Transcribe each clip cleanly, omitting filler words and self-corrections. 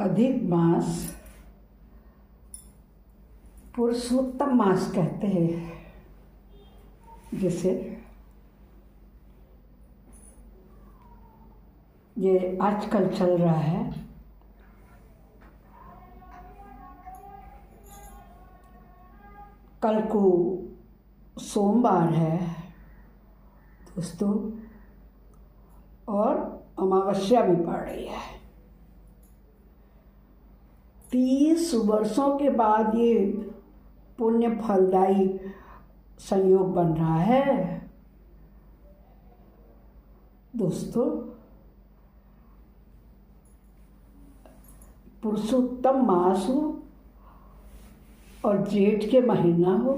अधिक मास पुरुषोत्तम मास कहते हैं, जिसे ये आजकल चल रहा है। कल को सोमवार है दोस्तों, और अमावस्या भी पड़ रही है। 30 वर्षों के बाद ये पुण्य फलदायी संयोग बन रहा है दोस्तों। पुरुषोत्तम मास हो और जेठ के महीना हो,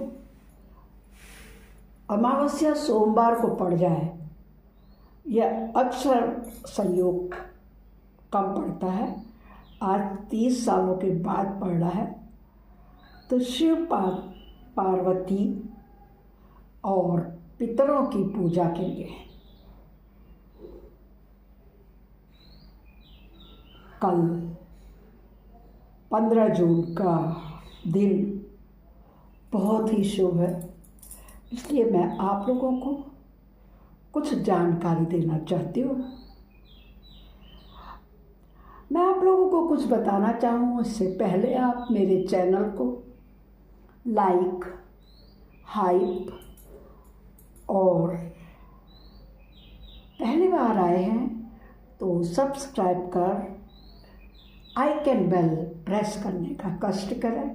अमावस्या सोमवार को पड़ जाए, यह अक्सर संयोग कम पड़ता है। आज 30 सालों के बाद पड़ रहा है, तो शिव पार्वती और पितरों की पूजा के लिए कल 15 जून का दिन बहुत ही शुभ है। इसलिए मैं आप लोगों को कुछ जानकारी देना चाहती हूँ। मैं आप लोगों को कुछ बताना चाहूँ, इससे पहले आप मेरे चैनल को लाइक, हाइप, और पहली बार आए हैं तो सब्सक्राइब कर आइकन बेल प्रेस करने का कष्ट करें।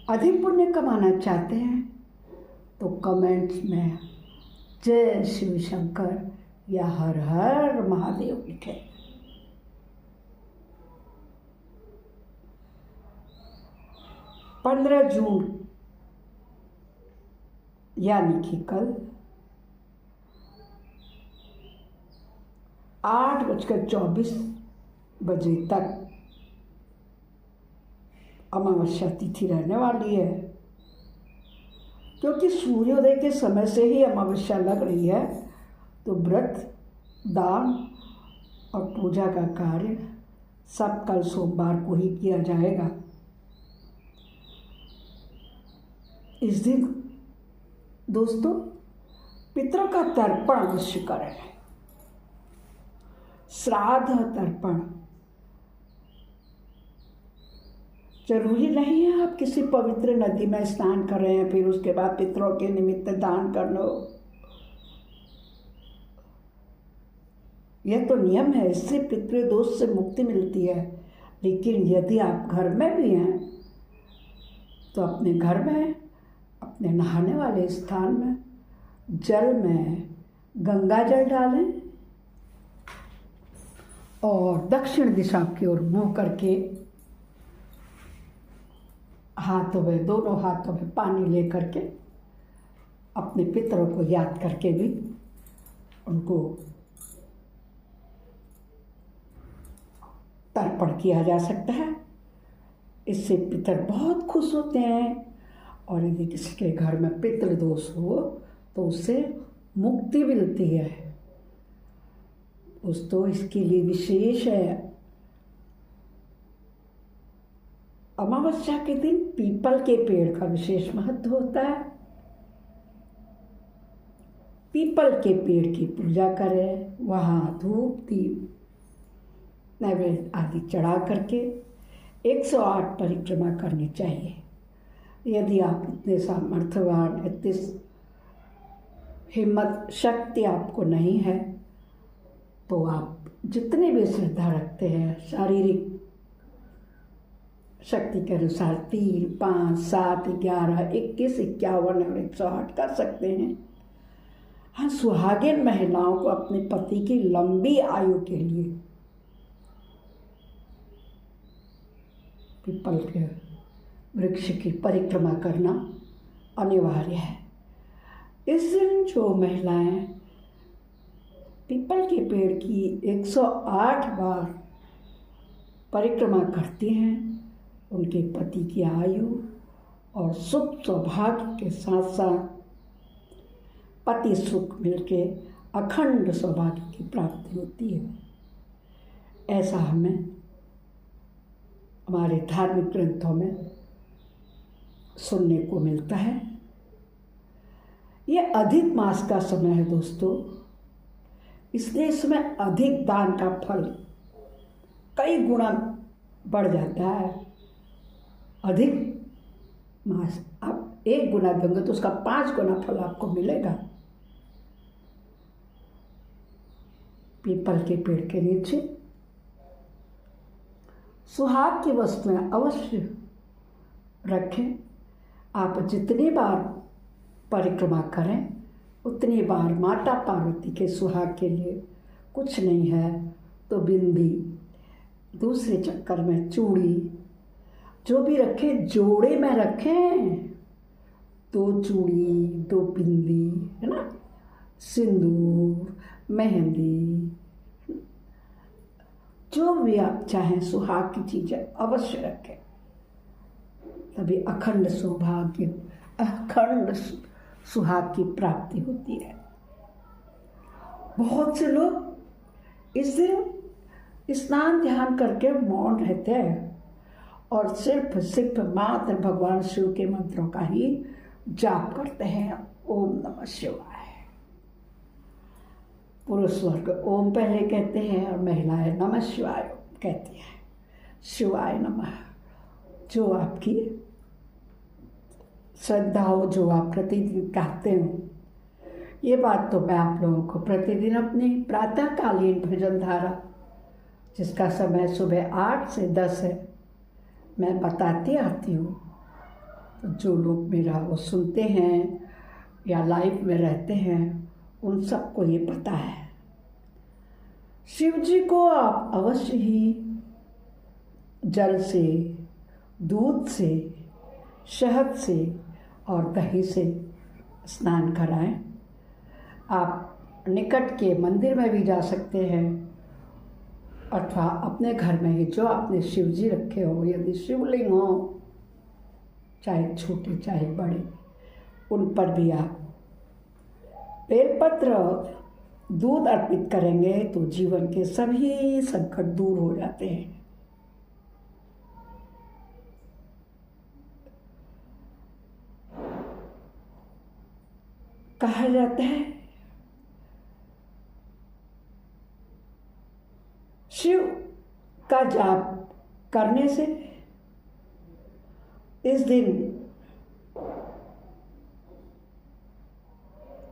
अधिक पुण्य कमाना चाहते हैं तो कमेंट्स में जय शिव शंकर या हर हर महादेव लिखें। पंद्रह जून यानी कि कल 8:24 बजे तक अमावस्या तिथि रहने वाली है। क्योंकि सूर्योदय के समय से ही अमावस्या लग रही है, तो व्रत, दान और पूजा का कार्य सब कल सोमवार को ही किया जाएगा। इस दिन दोस्तों पितरों का तर्पण अवश्य करें। श्राद्ध तर्पण जरूरी नहीं है आप किसी पवित्र नदी में स्नान कर रहे हैं फिर उसके बाद पितरों के निमित्त दान कर लो। यह तो नियम है, इससे पितृदोष से मुक्ति मिलती है। लेकिन यदि आप घर में भी हैं तो अपने घर में, अपने नहाने वाले स्थान में जल में गंगा जल डालें और दक्षिण दिशा की ओर मुँह करके हाथों में, दोनों हाथों में पानी ले करके अपने पितरों को याद करके भी उनको तर्पण किया जा सकता है। इससे पितर बहुत खुश होते हैं, और यदि किसी के घर में पितृदोष हो तो उससे मुक्ति मिलती है। दोस्तों इसके लिए विशेष है, अमावस्या के दिन पीपल के पेड़ का विशेष महत्व होता है। पीपल के पेड़ की पूजा करें, वहाँ धूप, दीप, नैवेद्य आदि चढ़ा करके 108 परिक्रमा करनी चाहिए। यदि आप इतने सामर्थ्यवान, इतनी हिम्मत, शक्ति आपको नहीं है, तो आप जितने भी श्रद्धा रखते हैं शारीरिक शक्ति के अनुसार 3, 5, 7, 11, 21, 51 और 108 कर सकते हैं। हाँ, सुहागिन महिलाओं को अपने पति की लंबी आयु के लिए पीपल के वृक्ष की परिक्रमा करना अनिवार्य है। इस दिन जो महिलाएं पीपल के पेड़ की 108 बार परिक्रमा करती हैं, उनके पति की आयु और सुख सौभाग्य के साथ साथ पति सुख मिलके अखंड सौभाग्य की प्राप्ति होती है। ऐसा हमें हमारे धार्मिक ग्रंथों में सुनने को मिलता है। ये अधिक मास का समय है दोस्तों, इसलिए इसमें अधिक दान का फल कई गुना बढ़ जाता है। अधिक मास आप 1 गुना देंगे तो उसका 5 गुना फल आपको मिलेगा। पीपल के पेड़ के नीचे सुहाग की वस्तुएं अवश्य रखें। आप जितनी बार परिक्रमा करें उतनी बार माता पार्वती के सुहाग के लिए कुछ नहीं है तो बिंदी, दूसरे चक्कर में चूड़ी, जो भी रखें जोड़े में रखें। 2 चूड़ी, 2 बिंदी, है ना, सिंदूर, मेहंदी, जो भी आप चाहें सुहाग की चीज़ें अवश्य रखें, तभी अखंड सौभाग्य, अखंड सुहाग की प्राप्ति होती है। बहुत से लोग इस दिन स्नान ध्यान करके मौन रहते हैं और सिर्फ मात्र भगवान शिव के मंत्रों का ही जाप करते हैं। ओम नमः शिवाय। पुरुष वर्ग ओम पहले कहते हैं और महिलाएं नमः शिवाय कहती हैं। शिवाय नमः। जो आपकी श्रद्धा हो, जो आप प्रतिदिन कहते हो, ये बात तो मैं आप लोगों को प्रतिदिन अपनी प्रातःकालीन भजन धारा, जिसका समय सुबह 8 से 10 है, मैं बताती आती हूँ। तो जो लोग मेरा वो सुनते हैं या लाइव में रहते हैं, उन सबको ये पता है। शिव जी को आप अवश्य ही जल से, दूध से, शहद से और दही से स्नान कराएं। आप निकट के मंदिर में भी जा सकते हैं अथवा अपने घर में ही जो आपने शिव जी रखे हो, यदि शिवलिंग हो, चाहे छोटे चाहे बड़े, उन पर भी आप बेलपत्र दूध अर्पित करेंगे तो जीवन के सभी संकट दूर हो जाते हैं। कहा जाता है शिव का जाप करने से इस दिन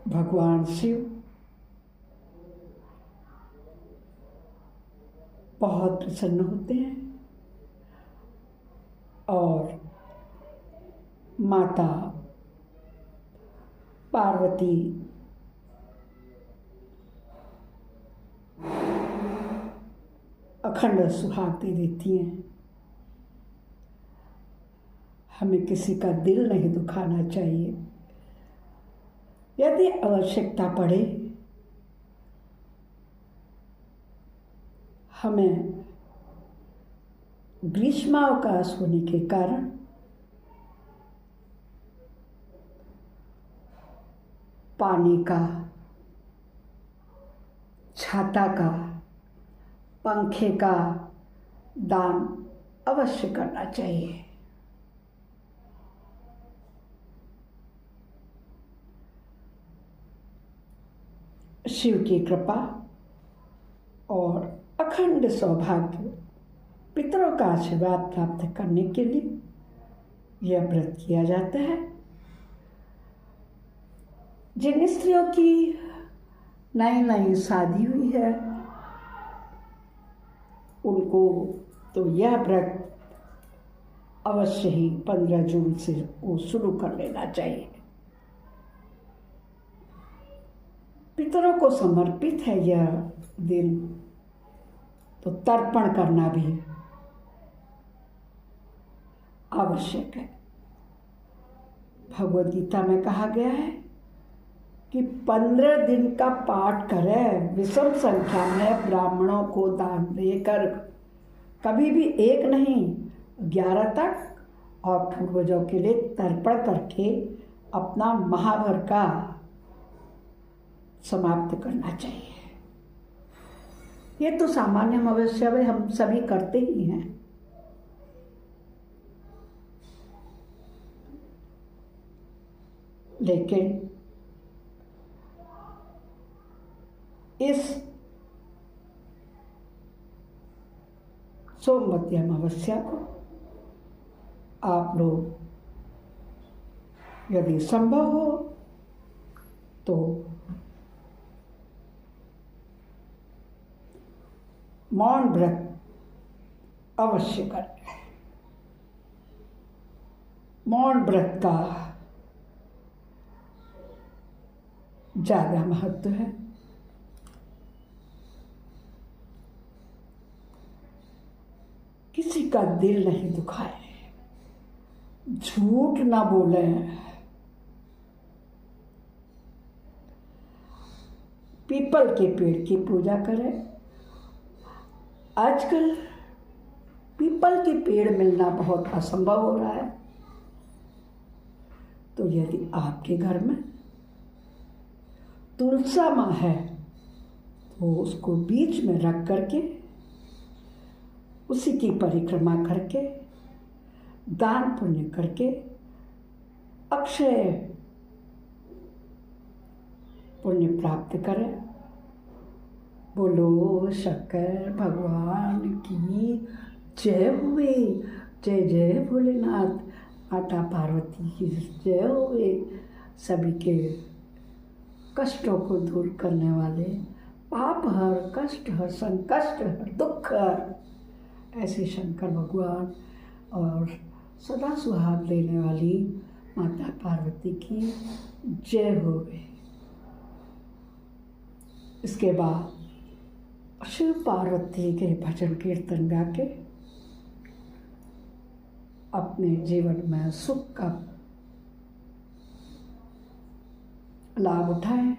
भगवान शिव बहुत प्रसन्न होते हैं और माता पार्वती अखंड सुहाग दे देती हैं। हमें किसी का दिल नहीं दुखाना चाहिए। यदि आवश्यकता पड़े, हमें ग्रीष्मावकाश होने के कारण पानी का, छाता का, पंखे का दान अवश्य करना चाहिए। शिव की कृपा और अखंड सौभाग्य, पितरों का आशीर्वाद प्राप्त करने के लिए यह व्रत किया जाता है। जिन स्त्रियों की नई नई शादी हुई है, उनको तो यह व्रत अवश्य ही 15 जून से वो शुरू कर लेना चाहिए। पितरों को समर्पित है यह दिन, तो तर्पण करना भी आवश्यक है। भगवद गीता में कहा गया है कि 15 दिन का पाठ करें, विषम संख्या में ब्राह्मणों को दान देकर, कभी भी 1 नहीं 11 तक, और पूर्वजों के लिए तर्पण करके अपना महाभर का समाप्त करना चाहिए। ये तो सामान्य अमावस्या में हम सभी करते ही हैं। लेकिन इस सोमवती अमावस्या को आप लोग यदि संभव हो तो मौन व्रत अवश्य करें। मौन व्रत का ज़्यादा महत्व है। किसी का दिल नहीं दुखाए, झूठ ना बोले, पीपल के पेड़ की पूजा करें। आजकल पीपल के पेड़ मिलना बहुत असंभव हो रहा है, तो यदि आपके घर में तुलसा माँ है तो उसको बीच में रख करके उसी की परिक्रमा करके दान पुण्य करके अक्षय पुण्य प्राप्त करें। बोलो शंकर भगवान की जय हुए। जय जय भोलेनाथ, माता पार्वती की जय हुए। सभी के कष्टों को दूर करने वाले, पाप हर, कष्ट हर, संकष्ट हर, दुख हर, ऐसे शंकर भगवान और सदा सुहाग देने वाली माता पार्वती की जय होवे। इसके बाद शिव पार्वती के भजन कीर्तन गा के अपने जीवन में सुख का लाभ उठाएं,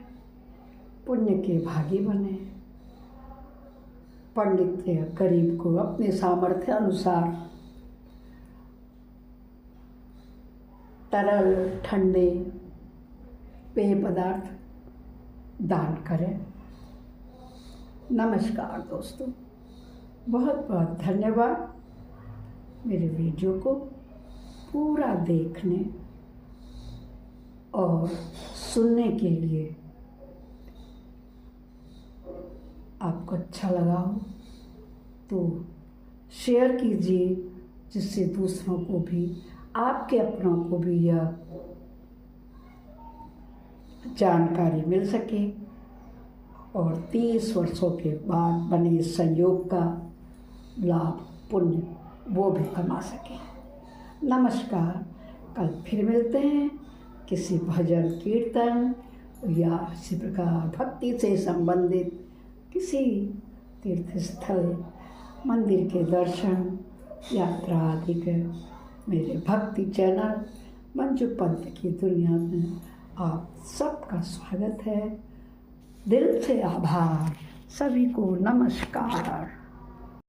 पुण्य के भागी बने। पंडित या गरीब को अपने सामर्थ्य अनुसार तरल ठंडे पेय पदार्थ दान करें। नमस्कार दोस्तों, बहुत बहुत धन्यवाद मेरे वीडियो को पूरा देखने और सुनने के लिए। आपको अच्छा लगा हो तो शेयर कीजिए, जिससे दूसरों को भी, आपके अपनों को भी यह जानकारी मिल सके और 30 वर्षों के बाद बने इस संयोग का लाभ पुण्य वो भी कमा सके। नमस्कार, कल फिर मिलते हैं किसी भजन कीर्तन या इसी प्रकार भक्ति से संबंधित किसी तीर्थ स्थल, मंदिर के दर्शन, यात्रा आदि के मेरे भक्ति चैनल मंजू पंत की दुनिया में आप सबका स्वागत है। दिल से आभार। सभी को नमस्कार।